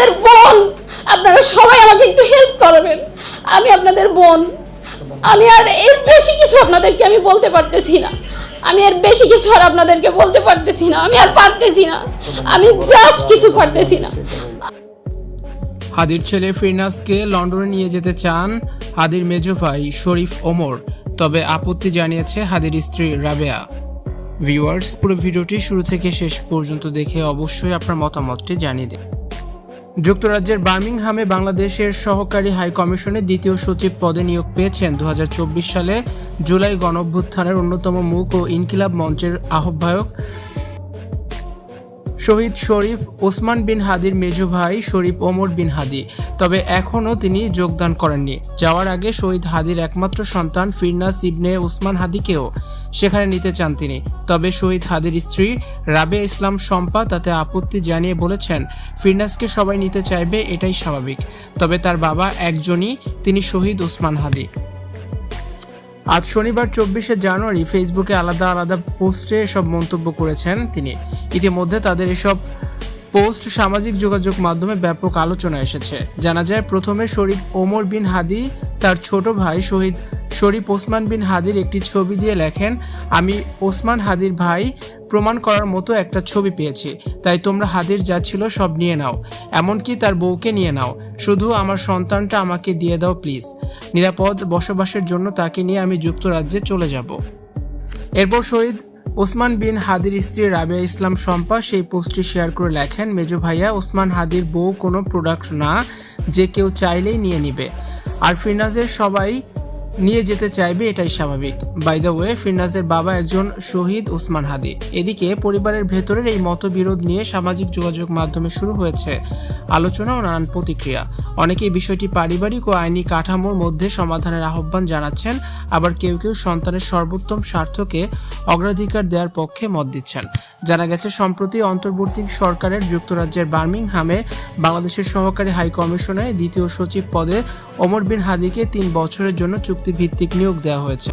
আপনাদের বোন, আপনারা সবাই আমাকে একটু হেল্প করবেন। আমি আপনাদের বোন, আমি আর এর বেশি কিছু আপনাদেরকে আমি বলতে পারতেছি না। আমি এর বেশি কিছু আর আপনাদেরকে বলতে পারতেছি না। আমি আর পারতেছি না, আমি জাস্ট কিছু পারতেছি না। হাদির ছেলে ফিরনাজকে লন্ডনে নিয়ে যেতে চান হাদির মেজো ভাই শরীফ ওমর, তবে আপত্তি জানিয়েছে হাদির স্ত্রী রাবেয়া। ভিউয়ার্স, পুরো ভিডিওটি শুরু থেকে শেষ পর্যন্ত দেখে অবশ্যই আপনার মতামতটি জানিয়ে দিন। যুক্তরাজ্যের বার্মিংহামে বাংলাদেশের সহকারী হাই কমিশনের দ্বিতীয় সচিব পদে নিয়োগ পেয়েছেন 2024 সালে জুলাই গণঅভ্যুত্থানের অন্যতম মুখ ও ইনকিলাব মঞ্চের আহ্বায়ক শহীদ শরীফ ওসমান বিন হাদির মেজো ভাই শরীফ ওমর বিন হাদি। তবে এখনও তিনি যোগদান করেননি। যাওয়ার আগে শহীদ হাদির একমাত্র সন্তান ফিরনাজ ইবনে ওসমান হাদিকেও সেখানে নিতে চান তিনি। তবে শহীদ হাদির স্ত্রী রাবেয়া ইসলাম শম্পা তাতে আপত্তি জানিয়ে বলেছেন, ফিরনাজকে সবাই নিতে চাইবে, এটাই স্বাভাবিক। তবে তার বাবা একজনই, তিনি শহীদ ওসমান হাদি। আজ শনিবার 24শে জানুয়ারি ফেসবুকে আলাদা আলাদা পোস্টে এসব মন্তব্য করেছেন তিনি। ইতিমধ্যে তাদের এসব পোস্ট সামাজিক যোগাযোগ মাধ্যমে ব্যাপক আলোচনা এসেছে। জানা যায়, প্রথমে শরীফ ওমর বিন হাদি তার ছোট ভাই শহীদ শরীফ ওসমান বিন হাদির একটি ছবি দিয়ে লেখেন, আমি ওসমান হাদির ভাই প্রমাণ করার মতো একটা ছবি পেয়েছি, তাই তোমরা হাদির যা ছিল সব নিয়ে নাও, এমনকি তার বউকে নিয়ে নাও, শুধু আমার সন্তানটা আমাকে দিয়ে দাও প্লিজ। নিরাপদ বসবাসের জন্য তাকে নিয়ে আমি যুক্তরাজ্যে চলে যাব। এরপর শহীদ ওসমান বিন হাদির স্ত্রী রাবেয়া ইসলাম শম্পা সেই পোস্টটি শেয়ার করে লেখেন, মেজো ভাইয়া, ওসমান হাদির বউ কোনো প্রোডাক্ট না যে কেউ চাইলেই নিয়ে নিবে, আর ফিরনাজের সবাই নিয়ে যেতে চাইবে, এটাই স্বাভাবিক। বাই দ্য ওয়ে, ফিরনাজের বাবা একজন শহীদ ওসমান হাদি। এদিকে পরিবারের ভেতরের এই মতবিরোধ নিয়ে সামাজিক যোগাযোগ মাধ্যমে শুরু হয়েছে আলোচনা ও নানান প্রতিক্রিয়া। অনেকেই বিষয়টি পারিবারিক ও আইনি কাঠামোর মধ্যে সমাধানের আহ্বান জানাচ্ছেন, আবার কেউ কেউ সন্তানের সর্বোত্তম স্বার্থকে অগ্রাধিকার দেওয়ার পক্ষে মত দিচ্ছেন। জানা গেছে, সম্প্রতি অন্তর্বর্তী সরকারের যুক্তরাজ্যের বার্মিংহামে বাংলাদেশের সহকারী হাই কমিশনের দ্বিতীয় সচিব পদে ওমর বিন হাদিকে 3 বছরের জন্য চুক্তিভিত্তিক নিয়োগ দেওয়া হয়েছে।